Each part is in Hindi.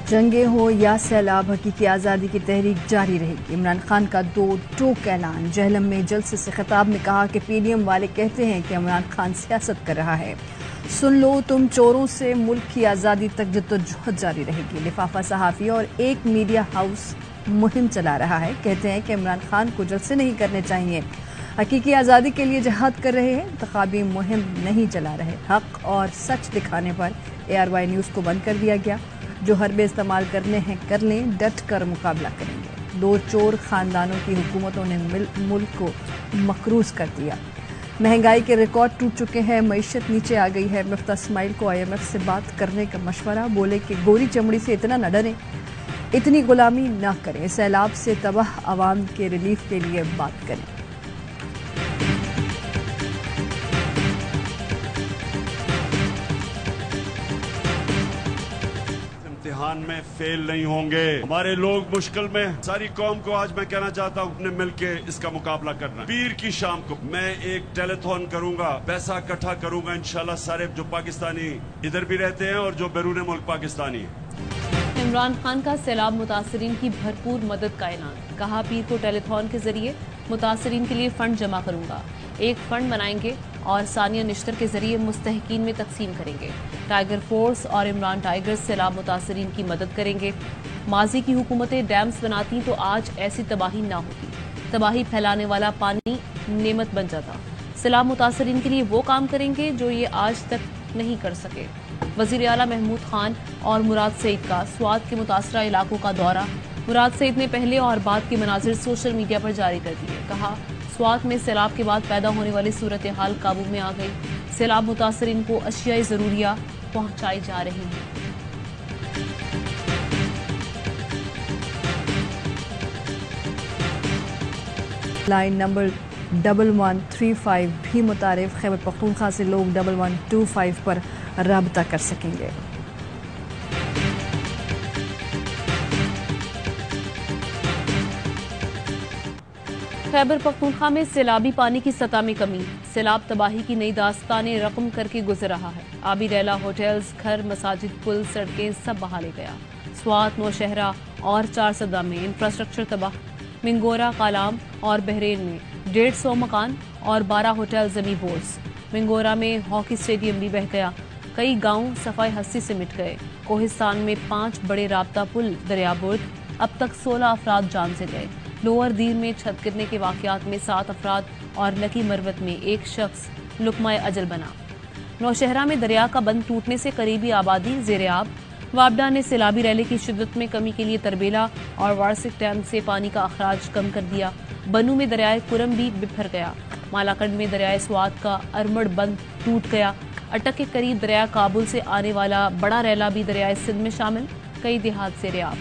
जंगे हो या सैलाब, हकीकी आज़ादी की तहरीक जारी रहेगी। इमरान खान का दो टोक ऐलान। जहलम में जलसे से खिताब में कहा कि पीडीएम वाले कहते हैं कि इमरान खान सियासत कर रहा है। सुन लो तुम चोरों से, मुल्क की आज़ादी तक जद्दोजहद जारी रहेगी। लिफाफा सहाफ़ी और एक मीडिया हाउस मुहिम चला रहा है। कहते हैं कि इमरान खान को जलसे नहीं करने चाहिए, हकीकी आज़ादी के लिए जहाद कर रहे हैं, इंतखाबी मुहिम नहीं चला रहे। हक और सच दिखाने पर ARY न्यूज़ को बंद कर दिया गया। जो हरबे इस्तेमाल करने हैं कर लें, डट कर मुकाबला करेंगे। दो चोर खानदानों की हुकूमतों ने मुल्क को मकरूज कर दिया। महंगाई के रिकॉर्ड टूट चुके हैं, मईशत नीचे आ गई है। मुफ्ता इस्माइल को IMF से बात करने का मशवरा। बोले कि गोरी चमड़ी से इतना न डरें, इतनी गुलामी ना करें, सैलाब से तबाह आवाम के रिलीफ के लिए बात करें। इम्तिहान में फेल नहीं होंगे। हमारे लोग मुश्किल में, सारी कौम को आज मैं कहना चाहता हूँ अपने मिलके इसका मुकाबला करना। पीर की शाम को मैं एक टेलीथॉन करूंगा, पैसा इकट्ठा करूंगा इंशाल्लाह, सारे जो पाकिस्तानी इधर भी रहते हैं और जो बैरून मुल्क पाकिस्तानी है। इमरान खान का सैलाब मुतासरीन की भरपूर मदद का ऐलान। कहा पीर को टेलीथॉन के जरिए मुतासरीन के लिए फंड जमा करूंगा। एक फंड बनाएंगे और सानिया निश्तर के जरिए मुस्तहिकीन में तकसीम करेंगे। टाइगर फोर्स और इमरान टाइगर्स सैलाब मुतासरीन की मदद करेंगे। माजी की हुकूमतें डैम्स बनाती तो आज ऐसी तबाही ना होती। तबाही फैलाने वाला पानी नेमत बन जाता। सैलाब मुतासरीन के लिए वो काम करेंगे जो ये आज तक नहीं कर सके। वजीर आला महमूद खान और मुराद सईद का स्वात के मुतासरा इलाकों का दौरा। मुराद सईद ने पहले और बाद के मनाजिर सोशल मीडिया पर जारी कर दिए। कहा स्वात में सैलाब के बाद पैदा होने वाली सूरत हाल काबू में आ गई। सैलाब मुतासरीन को अशियाई ज़रूरिया पहुंचाई जा रही हैं। लाइन नंबर 1135 भी मुतारिफ। खैबर पख्तूनख्वा से लोग 1125 पर राब्ता कर सकेंगे। खैबर पख्तूनख्वा में सैलाबी पानी की सतह में कमी। सैलाब तबाही की नई दास्तानें रकम करके गुजर रहा है। आबी रैला, होटल्स, घर, मसाजिद, पुल, सड़कें सब बहा ले गया। स्वात, नौशहरा और 4 सदा में इंफ्रास्ट्रक्चर तबाह। मिंगोरा, कालाम और बहरेन में 150 मकान और 12 होटल जमी बोर्ड्स। मिंगोरा में हॉकी स्टेडियम भी बह गया। कई गांव सफाई हस्ती से मिट गए। कोहिस्तान में 5 बड़े राब्ता पुल दरियाबुर्द। अब तक 16 अफराद जान से गए। लोअर दीर में छत गिरने के वाकयात में 7 अफराद और लकी मरवत में 1 शख्स लुकमाए अजल बना। नौशहरा में दरिया का बंद टूटने से करीबी आबादी ज़ेर-ए-आब। वापडा ने सैलाबी रैली की शिद्दत में कमी के लिए तरबेला और वार्सिक डैम से पानी का अखराज कम कर दिया। बनू में दरियाए कुरम भी बिफर गया। मालाकंड में दरियाए स्वात का अरमड़ बंद टूट गया। अटक के करीब दरिया काबुल से आने वाला बड़ा रैला भी दरियाए सिंध में शामिल। कई देहात ज़ेर-ए-आब।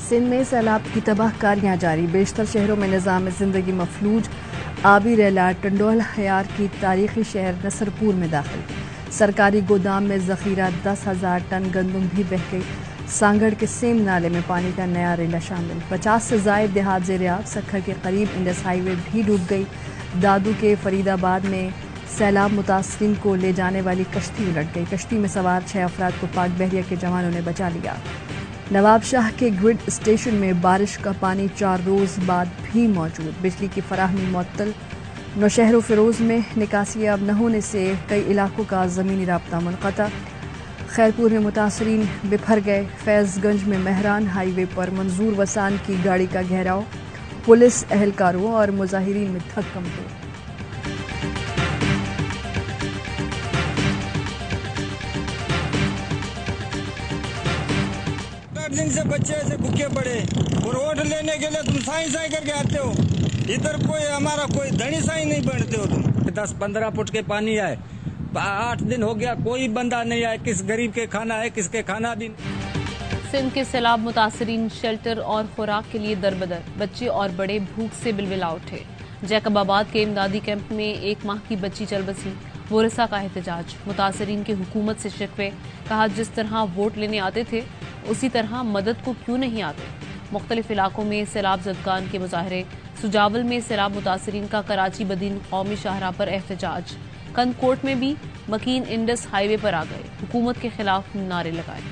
सिंध में सैलाब की तबाहकारियां जारी। बेशतर शहरों में निज़ाम ज़िंदगी मफलूज। आबी रैला टंडोल हयार की तारीखी शहर नसरपुर में दाखिल। सरकारी गोदाम में ज़ख़ीरा 10,000 टन गंदम भी बह गई। सांगड़ के सेम नाले में पानी का नया रेला शामिल। 50 से ज़ायद देहात ज़ेर-ए-आब। सखर के करीब इंडस हाईवे भी डूब गई। दादू के फरीदाबाद में सैलाब मुतासरीन को ले जाने वाली कश्ती उलट गई। कश्ती में सवार 6 अफराद को पाक बहरिया के जवानों ने बचा लिया। नवाब शाह के ग्रिड स्टेशन में बारिश का पानी 4 रोज़ बाद भी मौजूद। बिजली की फराहमी मुअत्तल। नौशहर फिरोज़ में निकासी अब न होने से कई इलाकों का ज़मीनी राब्ता मुनक़ता। खैरपुर में मुतासरीन बिफर गए। फैज़गंज में मेहरान हाईवे पर मंजूर वसान की गाड़ी का घेराव। पुलिस एहलकारों और मुजाहिरीन में धक्कम हो। दिन से बच्चे ऐसे भूखे पड़े और वोट लेने के लिए तुम साई साई करके आते हो। इधर कोई हमारा कोई धनी साई नहीं बनते हो तुम। 10-15 फुट के पानी आए, 8 दिन हो गया, कोई बंदा नहीं आया। किस गरीब के खाना है, किसके खाना भी। सिंध के सैलाब मुतासरीन शेल्टर और खुराक के लिए दरबदर। बच्चे और बड़े भूख से बिलबिला उठे। जैकबाबाद के इमदादी कैंप में 1 माह की बच्ची चल बसी। वोरसा का एहतजाज। मुतासरीन की हुकूमत से शिकवे। कहा जिस तरह वोट लेने आते थे उसी तरह मदद को क्यों नहीं आते। मुख्तलिफ इलाकों में सैलाब ज़दगान के मुजाहरे। सुजावल में सैलाब मुतासरीन का कराची बदीन कौमी शाहराह पर एहतजाज। कंदकोट में भी मकीन इंडस हाईवे पर आ गए, हुकूमत के खिलाफ नारे लगाए।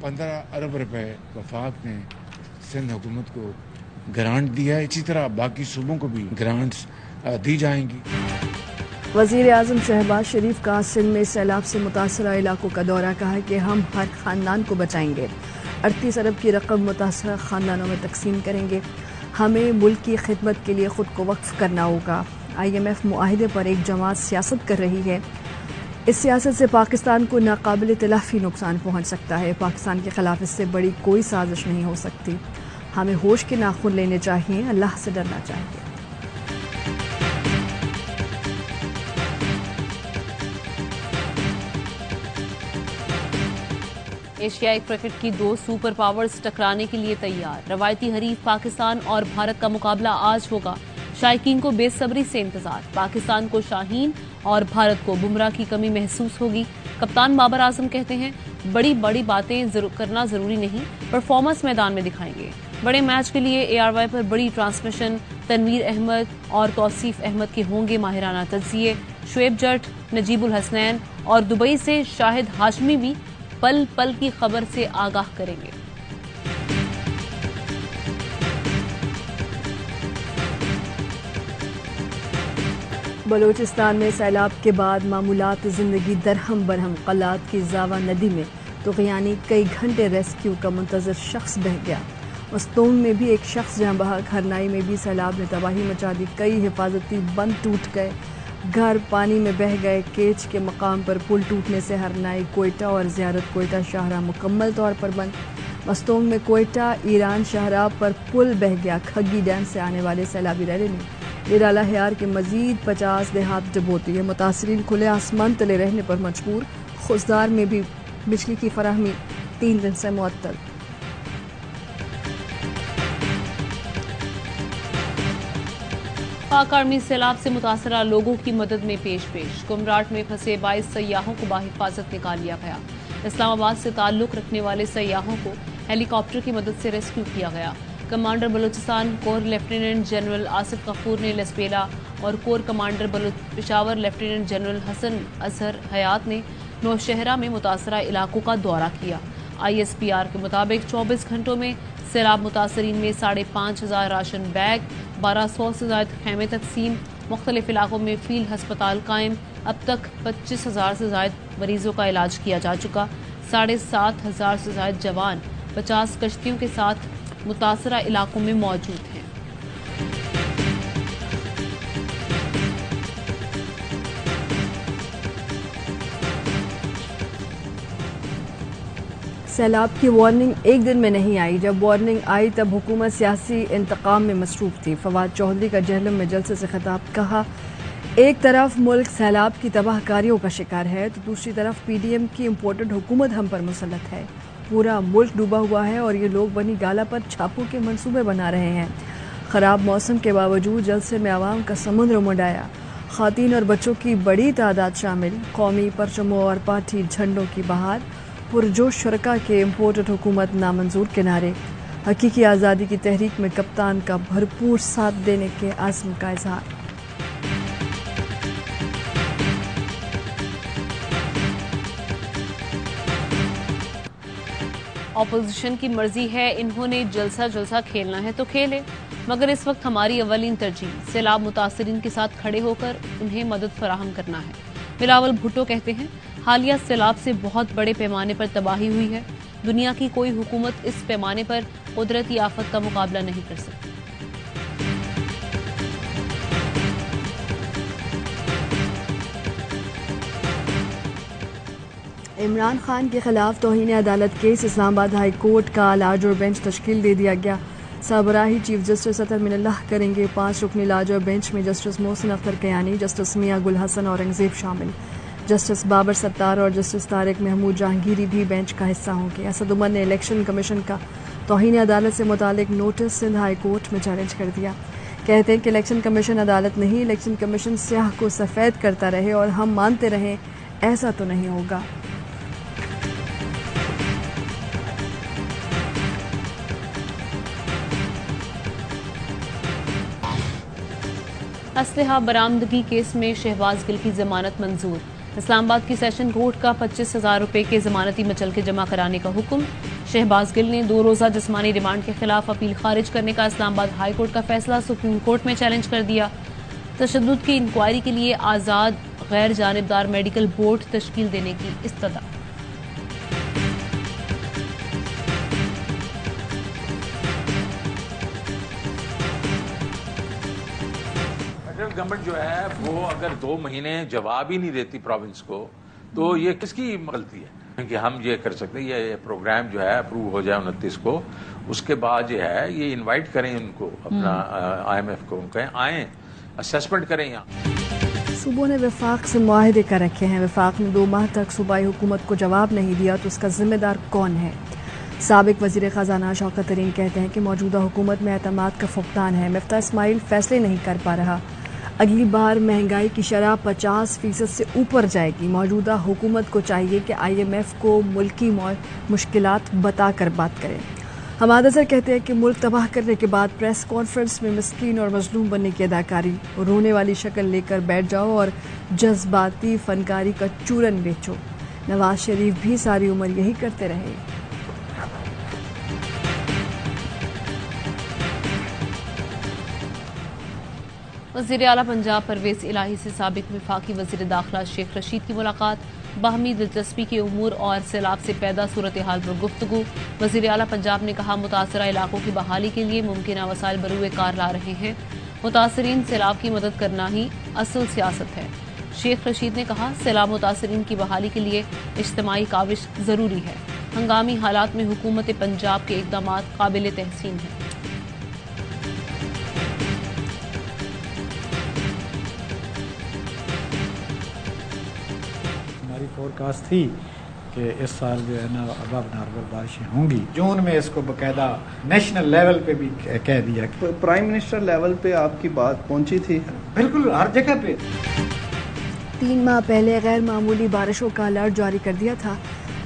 15 अरब रुपए वफाक ने सिंध हुकूमत को ग्रांट दिया है। इसी तरह बाकी सूबों को भी ग्रांट्स दी जाएंगी। वज़ीर आज़म शहबाज शरीफ का सिंध में सैलाब से मुतासरा इलाकों का दौरा। कहा कि हम हर खानदान को बचाएंगे। 38 अरब की रकम मुतासरा खानदानों में तकसीम करेंगे। हमें मुल्क की खिदमत के लिए ख़ुद को वक्फ करना होगा। IMF मुआहिदे पर एक जमात सियासत कर रही है। इस सियासत से पाकिस्तान को नाकाबिल तलाफ़ी नुकसान पहुँच सकता है। पाकिस्तान के ख़िलाफ़ इससे बड़ी कोई साजिश नहीं हो सकती। हमें होश के नाखून लेने चाहिए, अल्लाह से डरना चाहिए। एशियाई क्रिकेट की 2 सुपर पावर्स टकराने के लिए तैयार। रवायती हरीफ पाकिस्तान और भारत का मुकाबला आज होगा। शायकीन को बेसब्री से इंतजार। पाकिस्तान को शाहीन और भारत को बुमराह की कमी महसूस होगी। कप्तान बाबर आजम कहते हैं बड़ी बड़ी बातें करना जरूरी नहीं, परफॉर्मेंस मैदान में दिखाएंगे। बड़े मैच के लिए ARY पर बड़ी ट्रांसमिशन। तनवीर अहमद और तौसीफ अहमद के होंगे माहिराना तज्जिए। शुएब जट, नजीबुल हसनैन और दुबई से शाहिद हाशमी भी पल पल की खबर से आगाह करेंगे। बलूचिस्तान में सैलाब के बाद मामूलात ज़िंदगी दरहम बरहम। कलात की जावा नदी में तुग़यानी कई घंटे रेस्क्यू का मुंतज़र शख्स बह गया। मस्तूंग में भी एक शख्स जहां बहा। खरनाई में भी सैलाब ने तबाही मचा दी। कई हिफाजती बंद टूट गए, घर पानी में बह गए। केच के मकाम पर पुल टूटने से हरनाई, कोयटा और ज़ियारत कोयटा शाहराह मुकम्मल तौर पर बंद। मस्तूंग में कोयटा ईरान शाहराह पर पुल बह गया। खग्गी डैम से आने वाले सैलाबी रैले ने निराला हयार के मजीद 50 देहात डुबो दिए। मुतासरीन खुले आसमान तले रहने पर मजबूर। खुशदार में भी बिजली की फराहमी 3 दिन से मुअत्तल। पाक आर्मी सैलाब से मुतासरा लोगों की मदद में पेश। कुमराट में फंसे 22 सयाहों को बाहिफाजत निकाल लिया गया। इस्लामाबाद से ताल्लुक रखने वाले सयाहों को हेलीकॉप्टर की मदद से रेस्क्यू किया गया। Commander Balochistan corps lieutenant general Asif Ghafoor ने लसबेला और corps commander Peshawar lieutenant general Hasan Azhar Hayat ने नौशहरा में मुतासरा इलाकों का दौरा किया। ISPR के मुताबिक 24 घंटों में सैलाब मुतासरीन में 5,500 राशन बैग, 1200 से ज़ायद खैमे तकसीम। मुख्तलिफ इलाकों में फील्ड हस्पताल कायम। अब तक 25,000 से ज़ायद मरीजों का इलाज किया जा चुका। 7,500 से ज़ायद जवान 50 कश्तियों के साथ मुतासरा इलाकों में मौजूद हैं। सैलाब की वार्निंग एक दिन में नहीं आई। जब वार्निंग आई तब हुकूमत सियासी इंतकाम में मसरूफ थी। फवाद चौधरी का जहलम में जलसे से खिताब। कहा, एक तरफ मुल्क सैलाब की तबाहकारियों का शिकार है तो दूसरी तरफ PDM की इम्पोर्टेड हुकूमत हम पर मुसल्लत है। पूरा मुल्क डूबा हुआ है और ये लोग बनी गाला पर छापों के मंसूबे बना रहे हैं। ख़राब मौसम के बावजूद जलसे में आवाम का समुद्र उमड़। ख़ातीन और बच्चों की बड़ी तादाद शामिल। कौमी परचमों और पार्टी झंडों की बहार। पुरजोश शुरका के इम्पोर्टेड हुकूमत नामंजूर के नारे। हकीकी आज़ादी की तहरीक में कप्तान का भरपूर साथ देने के आज़म का इजहार। ऑपोजिशन की मर्जी है, इन्होंने जलसा खेलना है तो खेले, मगर इस वक्त हमारी अवलीन तरजीह सैलाब मुतासरीन के साथ खड़े होकर उन्हें मदद फराहम करना है। बिलावल भुट्टो कहते हैं, हालिया सैलाब से बहुत बड़े पैमाने पर तबाही हुई है। दुनिया की कोई हुकूमत इस पैमाने पर कुदरती आफत का मुकाबला नहीं कर सकती। इमरान खान के खिलाफ तौहीन अदालत केस। इस्लामाबाद हाई कोर्ट का लाज और बेंच तश्कील दे दिया गया। सरबराही चीफ जस्टिस अतर मिनल्लाह करेंगे। 5 रुकनी लाज और बेंच में जस्टिस मोहसिन अख्तर कयानी, जस्टिस मियां गुल हसन औरंगजेब शामिल। जस्टिस बाबर सत्तार और जस्टिस तारिक महमूद जहांगीरी भी बेंच का हिस्सा होंगे। असद उमर ने इलेक्शन कमीशन का तौहीन अदालत से मुतालिक नोटिस सिंध हाई कोर्ट में चैलेंज कर दिया। कहते हैं कि इलेक्शन कमीशन अदालत नहीं, इलेक्शन कमीशन स्याह को सफ़ेद करता रहे और हम मानते रहें ऐसा तो नहीं होगा। असलहा बरामदगी केस में शहबाज गिल की जमानत मंजूर। इस्लामाबाद की सेशन कोर्ट का 25,000 रुपए के जमानती मचल के जमा कराने का हुक्म। शहबाज गिल ने 2 रोजा जिस्मानी रिमांड के खिलाफ अपील खारिज करने का इस्लामाबाद हाई कोर्ट का फैसला सुप्रीम कोर्ट में चैलेंज कर दिया। तशद्दुद की इंक्वायरी के लिए आज़ाद गैर जानिबदार मेडिकल बोर्ड तश्कील देने की इस्तदा। गवर्नमेंट जो है वो अगर 2 महीने जवाब ही नहीं देती प्रोविंस को तो ये किसकी गलती है? क्योंकि हम ये कर सकते हैं, ये प्रोग्राम जो है अप्रूव हो जाए 29 को, उसके बाद जो है ये इनवाइट करें उनको, अपना IMF को कहें आए असेसमेंट करें। यहाँ सूबों ने वफाक से मुआहदे कर रखे हैं। वफाक ने 2 माह तक सूबाई हुकूमत को जवाब नहीं दिया तो उसका जिम्मेदार कौन है? साबिक वजीर खजाना शौकत तरीन कहते हैं कि मौजूदा हुकूमत में एतमाद का फुकदान है। मिफ्ता इस्माइल फैसले नहीं कर पा रहा। अगली बार महंगाई की शरह 50% से ऊपर जाएगी। मौजूदा हुकूमत को चाहिए कि IMF को मुल्की मुश्किलात बताकर बात करें। हमाद अजहर कहते हैं कि मुल्क तबाह करने के बाद प्रेस कॉन्फ्रेंस में मिस्कीन और मजलूम बनने की अदाकारी, रोने वाली शक्ल लेकर बैठ जाओ और जज्बाती फनकारी का चूरन बेचो। नवाज शरीफ भी सारी उम्र यही करते रहे। वज़ीर आला पंजाब परवेज़ इलाही से साबिक वफाकी वज़ीर दाखिला शेख रशीद की मुलाकात। बाहमी दिलचस्पी के उमूर और सैलाब से पैदा सूरत हाल पर गुफ्तगू। वज़ीर आला पंजाब ने कहा मुतासरा इलाकों की बहाली के लिए मुमकिन वसाइल बरूए कार ला रहे हैं। मुतासरीन सैलाब की मदद करना ही असल सियासत है। शेख रशीद ने कहा सैलाब मुतासरीन की बहाली के लिए इज्तिमाई काविश ज़रूरी है। हंगामी हालात में हुकूमत पंजाब के इक़दाम काबिल तहसीन हैं। फोरकास्ट थी कि इस साल जो है ना अबव नॉर्मल बारिशें होंगी। जून में इसको बकायदा नेशनल लेवल पे भी कह दिया। प्राइम मिनिस्टर लेवल पे आपकी बात पहुंची थी? बिल्कुल हर जगह पे। 3 माह पहले गैर मामूली बारिशों का अलर्ट जारी कर दिया था।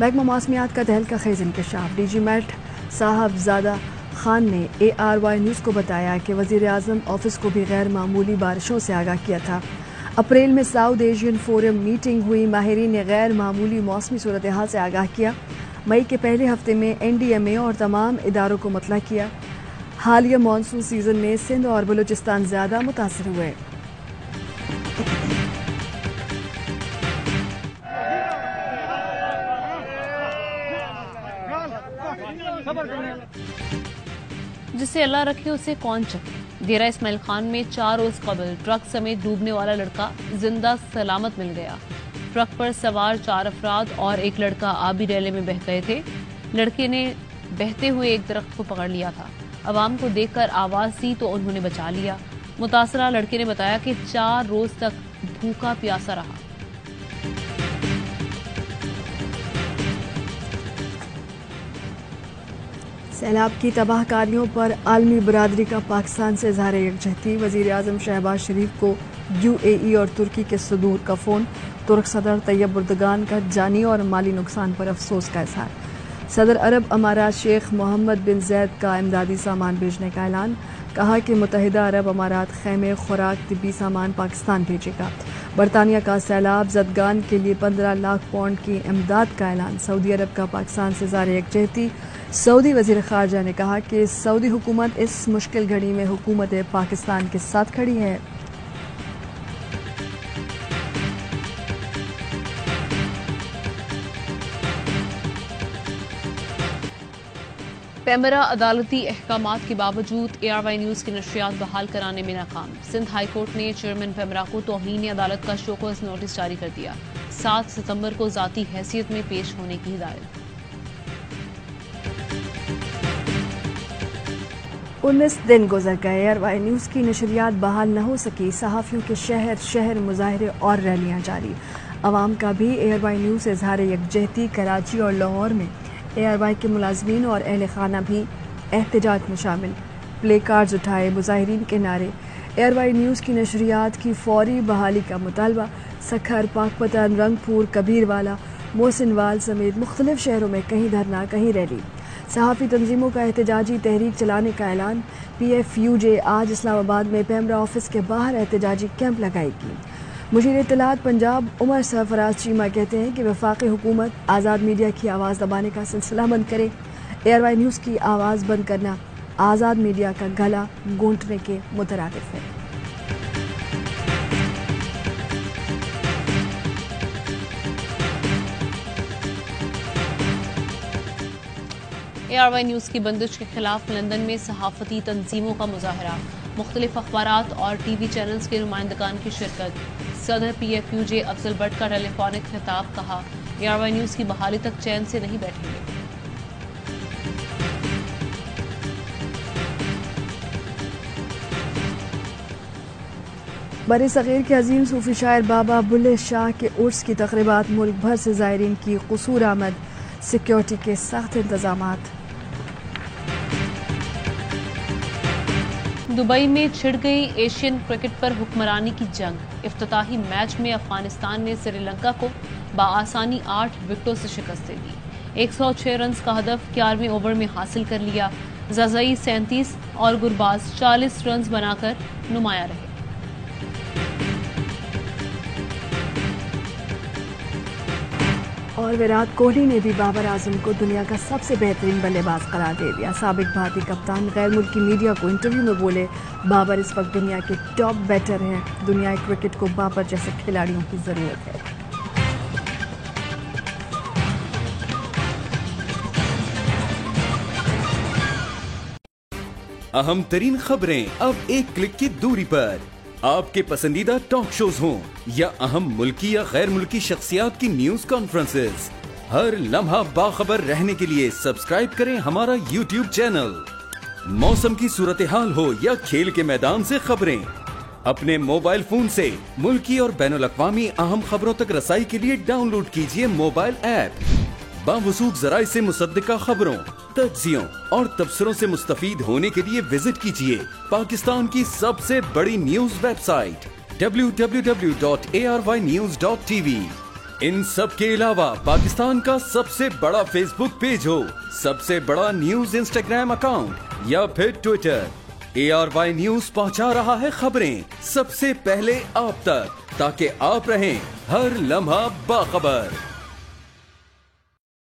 महकमा मौसमियात का तहलका खेज इंकशाफ। DG मैट साहबजादा खान ने ARY न्यूज़ को बताया कि वज़ीर आज़म ऑफिस को भी गैर मामूली बारिशों से आगाह किया था। अप्रैल में साउथ एशियन फोरम मीटिंग हुई। माहिरीन ने गैर मामूली मौसमी सूरत हाल से आगाह किया। मई के पहले हफ्ते में NDMA और तमाम इदारों को मुतला किया। हालिया मानसून सीजन में सिंध और बलूचिस्तान ज़्यादा मुतासर हुए। जिसे अल्लाह रखे उसे कौन चखे। डेरा इस्माइल खान में 4 रोज कबल ट्रक समेत डूबने वाला लड़का जिंदा सलामत मिल गया। ट्रक पर सवार 4 अफराद और एक लड़का आबी रैले में बह गए थे। लड़के ने बहते हुए एक दरख्त को पकड़ लिया था। अवाम को देखकर आवाज दी तो उन्होंने बचा लिया। मुतासरा लड़के ने बताया कि 4 रोज तक भूखा प्यासा रहा। सैलाब की तबाहकारियों पर आलमी बरादरी का पाकिस्तान से इज़हार यकजहती। वज़ीर आज़म शहबाज शरीफ को UAE और तुर्की के सदूर का फ़ोन। तुर्क सदर तैयब उर्दगान का जानी और माली नुकसान पर अफसोस का इज़हार। सदर अरब अमारात शेख मोहम्मद बिन जैद का इमदादी सामान भेजने का ऐलान। कहा कि मुत्तहिदा अरब अमारात खैमे, खुराक, तिब्बी सामान पाकिस्तान भेजेगा। बरतानिया का सैलाब ज़दगान के लिए 15 लाख पाउंड की इमदाद का ऐलान। सऊदी अरब का पाकिस्तान से इज़हार यकजहती। सऊदी वज़ीर ख़ारजा ने कहा कि सऊदी हुकूमत इस मुश्किल घड़ी में हुकूमत पाकिस्तान के साथ खड़ी है। पैमरा अदालती अहकामात के बावजूद ARY न्यूज़ की नशरियात बहाल कराने में नाकाम। सिंध हाई कोर्ट ने चेयरमैन पैमरा को तौहीन अदालत का शोकॉज नोटिस जारी कर दिया। 7 सितंबर को ज़ाती हैसियत में पेश होने की हिदायत। 19 दिन गुजर गए। ARY न्यूज़ की नशरियात बहाल न हो सकी। सहाफ़ियों के शहर शहर मुजाहरे और रैलियाँ जारी। अवाम का भी ARY न्यूज़ से इज़हार यकजहती। कराची और लाहौर में ARY के मुलाजमीन और अहल खाना भी एहतजाज में शामिल। प्ले कार्ड्स उठाए, मुजाहिरीन के नारे। ARY न्यूज़ की नशरियात की फौरी बहाली का मुतालबा। सखर, पाकपतन, रंगपुर, कबीरवाला, मोहसिनवाल समेत मुख्तलिफ शहरों में कहीं धरना कहीं रैली। सहाफ़ी तंजीमों का एहतजाजी तहरीक चलाने का ऐलान। PFUJ आज इस्लामाबाद में पैमरा ऑफिस के बाहर एहतजाजी कैंप लगाएगी। मुशीर इत्तलात पंजाब उमर सरफराज चीमा कहते हैं कि वफाकी हुकूमत आज़ाद मीडिया की आवाज़ दबाने का सिलसिला बंद करे। ARY न्यूज़ की आवाज़ बंद करना आज़ाद मीडिया का गला घोंटने के मुतरादिफ है। ARY न्यूज़ की बंदिश के खिलाफ लंदन में सहाफ़ती तंजीमों का मुजाहरा। मुख्तलिफ अखबारात और TV चैनल्स के नुमाइंदगान की शिरकत। सदर PFUJ अफजल भट्ट का टेलीफोनिक खिताब। कहा, ARY न्यूज़ की बहाली तक चैन से नहीं बैठेंगे। बरे सग़ीर के अजीम सूफी शायर बाबा बुल्ले शाह के उर्स की तक़रीबात मुल्क भर से ज़ायरीन की क़ुसूर आमद। सिक्योरिटी के सख्त इंतज़ामात। दुबई में छिड़ गई एशियन क्रिकेट पर हुक्मरानी की जंग। इफ्तिताही मैच में अफगानिस्तान ने श्रीलंका को बआसानी 8 विकेटों से शिकस्त दे दी। 106 रन का हदफ 11वें ओवर में हासिल कर लिया। ज़ज़ई 37 और गुरबाज 40 रन बनाकर नुमाया रहे। और विराट कोहली ने भी बाबर आजम को दुनिया का सबसे बेहतरीन बल्लेबाज करार दे दिया। साबिक भारतीय कप्तान गैर मुल्की मीडिया को इंटरव्यू में बोले, बाबर इस वक्त दुनिया के टॉप बैटर हैं। दुनियाई क्रिकेट को बाबर जैसे खिलाड़ियों की जरूरत है। अहम तरीन खबरें अब एक क्लिक की दूरी पर। आपके पसंदीदा टॉक शोज हों या अहम मुल्की या गैर मुल्की शख्सियात की न्यूज कॉन्फ्रेंसेस, हर लम्हा बाखबर रहने के लिए सब्सक्राइब करें हमारा YouTube चैनल। मौसम की सूरत हाल हो या खेल के मैदान से खबरें, अपने मोबाइल फोन से मुल्की और बैनुल-अक़वामी अहम खबरों तक रसाई के लिए डाउनलोड कीजिए मोबाइल ऐप। बावसूख ज़राए से मुसद्दिका खबरों, तज्ज़ियों और तबसरों से मुस्तफीद होने के लिए विजिट कीजिए पाकिस्तान की सबसे बड़ी न्यूज वेबसाइट www.arynews.tv। इन सब के अलावा पाकिस्तान का सबसे बड़ा फेसबुक पेज हो, सबसे बड़ा न्यूज इंस्टाग्राम अकाउंट या फिर ट्विटर, ARY न्यूज पहुंचा रहा है खबरें सबसे पहले आप तक, ताकि आप रहें हर लम्हा बाखबर।